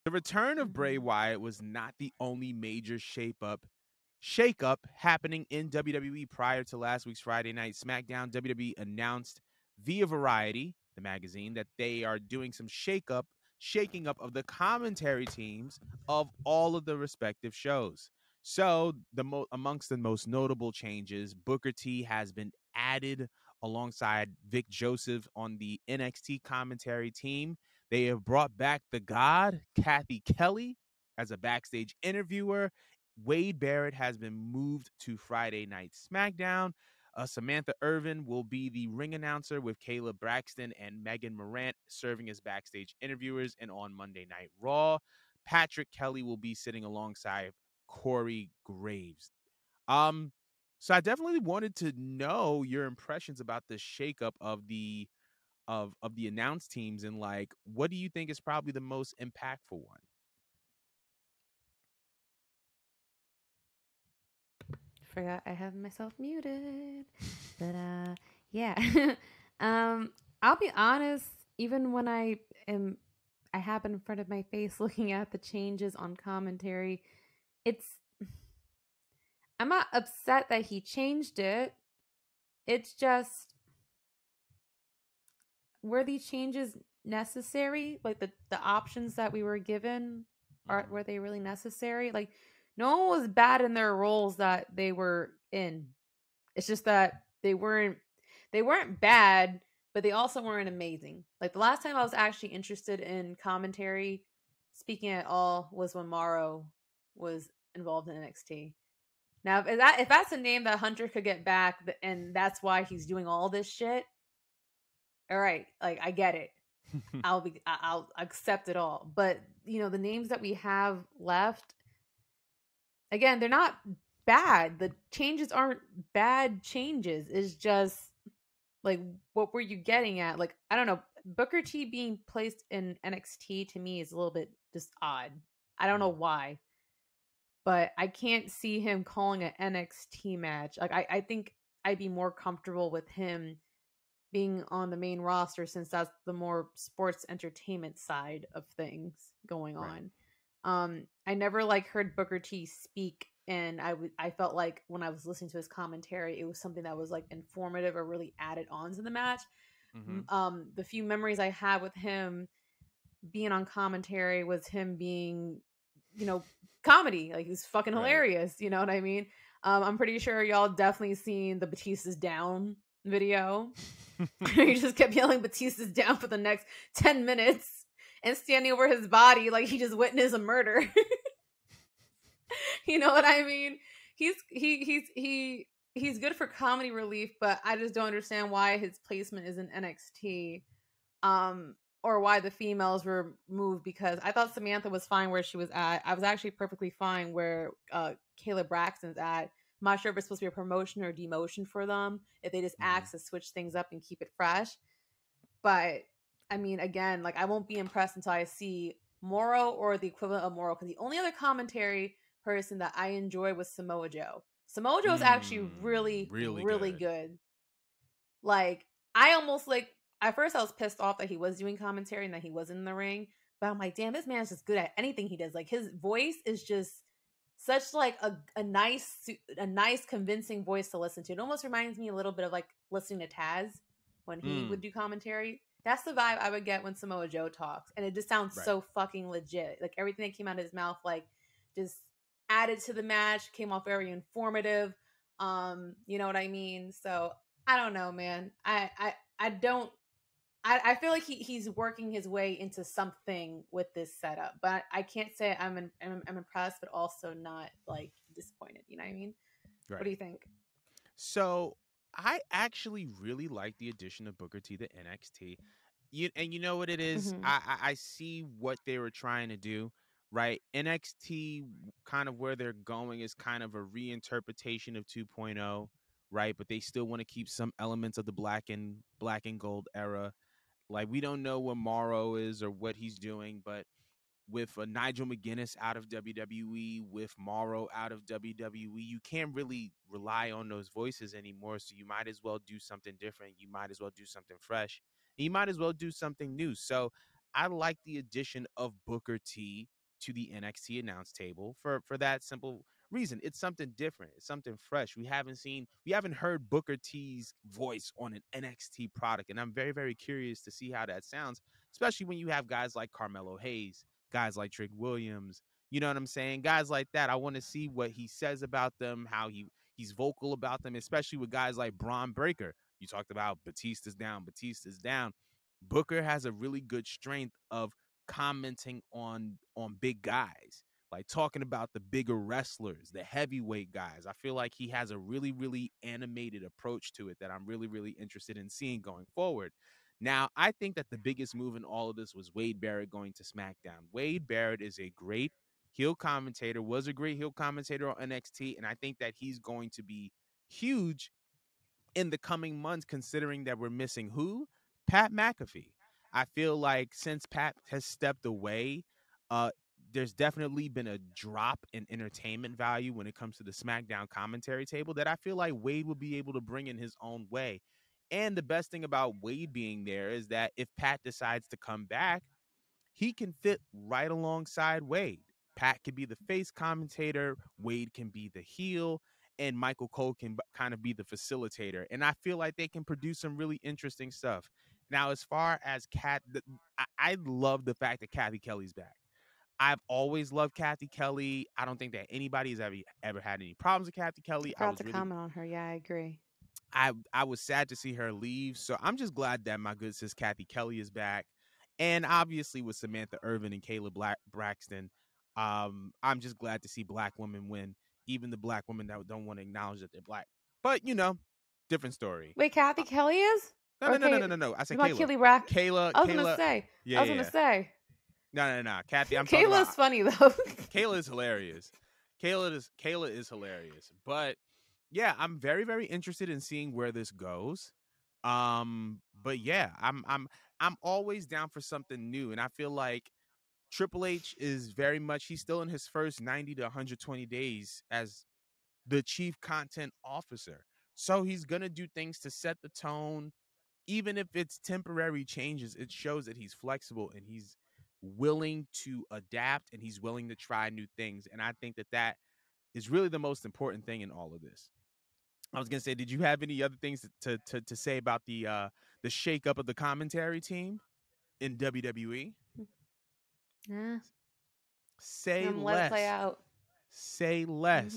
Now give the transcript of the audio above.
The return of Bray Wyatt was not the only major shakeup happening in WWE prior to last week's Friday Night SmackDown. WWE announced via Variety, the magazine, that they are doing some shaking up of the commentary teams of all of the respective shows. So, amongst the most notable changes, Booker T has been added alongside Vic Joseph on the NXT commentary team. They have brought back the God, Kathy Kelly, as a backstage interviewer. Wade Barrett has been moved to Friday Night SmackDown. Samantha Irvin will be the ring announcer, with Kayla Braxton and Megan Morant serving as backstage interviewers. And on Monday Night Raw, Patrick Kelly will be sitting alongside Corey Graves. So I definitely wanted to know your impressions about the shakeup of the announced teams, and like, what do you think is probably the most impactful one? Forgot I have myself muted. But yeah. I'll be honest, even when I have it in front of my face looking at the changes on commentary, it's I'm not upset that he changed it. It's just, were these changes necessary? Like the options that we were given, were they really necessary? Like, no one was bad in their roles that they were in. It's just that they weren't bad, but they also weren't amazing. Like, the last time I was actually interested in commentary, speaking at all, was when Morrow was involved in NXT. Now, if that's a name that Hunter could get back, and that's why he's doing all this shit, all right, like, I get it. I'll accept it all. But the names that we have left, again, they're not bad. The changes aren't bad changes. It's just, like, what were you getting at? Like, I don't know. Booker T being placed in NXT to me is a little bit just odd. I don't know why, but I can't see him calling an NXT match. Like, I think I'd be more comfortable with him being on the main roster, since that's the more sports entertainment side of things going on. I never heard Booker T speak, and I felt like when I was listening to his commentary, it was something that was informative or really added on to the match. The few memories I had with him being on commentary was him being, comedy. Like, he's fucking hilarious. You know what I mean? I'm pretty sure y'all definitely seen the Batista's down video. He just kept yelling Batista's down for the next 10 minutes and standing over his body like he just witnessed a murder. You know what I mean? He's good for comedy relief, but I just don't understand why his placement is in NXT, or why the females were moved, because I thought Samantha was fine where she was at. I was actually perfectly fine where Kayla Braxton's at. I'm not sure if it's supposed to be a promotion or demotion for them, if they just asked to switch things up and keep it fresh. But I mean, again, I won't be impressed until I see Morrow or the equivalent of Morrow, because the only other commentary person that I enjoy was Samoa Joe. Samoa Joe is actually really, really good. Like, I almost at first I was pissed off that he was doing commentary and that he was in the ring, but I'm like, damn, this man's just good at anything he does. Like, his voice is just such a nice convincing voice to listen to. It almost reminds me a little bit of listening to Taz when he would do commentary. That's the vibe I would get when Samoa Joe talks, and it just sounds so fucking legit. Like, everything that came out of his mouth, just added to the match, came off very informative. You know what I mean? So I don't know, man. I feel like he's working his way into something with this setup, but I can't say I'm impressed, but also not disappointed. You know what I mean? What do you think? So I actually really like the addition of Booker T to NXT. You know what it is? I see what they were trying to do, right? NXT, kind of where they're going, is kind of a reinterpretation of 2.0, right? But they still want to keep some elements of the black and gold era. Like, we don't know what Morrow is or what he's doing, but with Nigel McGuinness out of WWE, with Morrow out of WWE, you can't really rely on those voices anymore. So you might as well do something different. You might as well do something fresh. And you might as well do something new. So I like the addition of Booker T to the NXT announce table for that simple reason. It's something different. It's something fresh. We haven't heard Booker T's voice on an NXT product, and I'm very, very curious to see how that sounds, especially when you have guys like Carmelo Hayes, guys like Trick Williams. You know what I'm saying? Guys like that. I want to see what he says about them, how he's vocal about them, especially with guys like Braun Breaker. You talked about Batista's down. Booker has a really good strength of commenting on big guys, like talking about the bigger wrestlers, the heavyweight guys. I feel like he has a really, really animated approach to it that I'm really, really interested in seeing going forward. Now, I think that the biggest move in all of this was Wade Barrett going to SmackDown. Wade Barrett is a great heel commentator, was a great heel commentator on NXT, and I think that he's going to be huge in the coming months, considering that we're missing who? Pat McAfee. I feel like since Pat has stepped away, uh, there's definitely been a drop in entertainment value when it comes to the SmackDown commentary table that I feel like Wade will be able to bring in his own way. And the best thing about Wade being there is that if Pat decides to come back, he can fit right alongside Wade. Pat can be the face commentator, Wade can be the heel, and Michael Cole can kind of be the facilitator. And I feel like they can produce some really interesting stuff. Now, as far as I love the fact that Kathy Kelly's back. I've always loved Kathy Kelly. I don't think that anybody's ever had any problems with Kathy Kelly. I forgot to comment on her. Yeah, I agree. I was sad to see her leave. So I'm just glad that my good sis Kathy Kelly is back. And obviously with Samantha Irvin and Kayla Braxton, I'm just glad to see black women win, even the black women that don't want to acknowledge that they're black. But, different story. Wait, Kathy Kelly is? No. I said Kayla. Kayla. I was going to say. Yeah, I was going to say. No. Kathy, I'm talking about. Kayla's funny, though. Kayla is hilarious. Kayla is hilarious. But yeah, I'm very, very interested in seeing where this goes. But yeah, I'm always down for something new, and I feel like Triple H is very much, he's still in his first 90 to 120 days as the chief content officer. So he's gonna do things to set the tone, even if it's temporary changes. It shows that he's flexible and he's willing to adapt and he's willing to try new things. And I think that is really the most important thing in all of this. I was gonna say, did you have any other things to say about the shakeup of the commentary team in WWE? Yeah. Say less. Let it play out. Say less.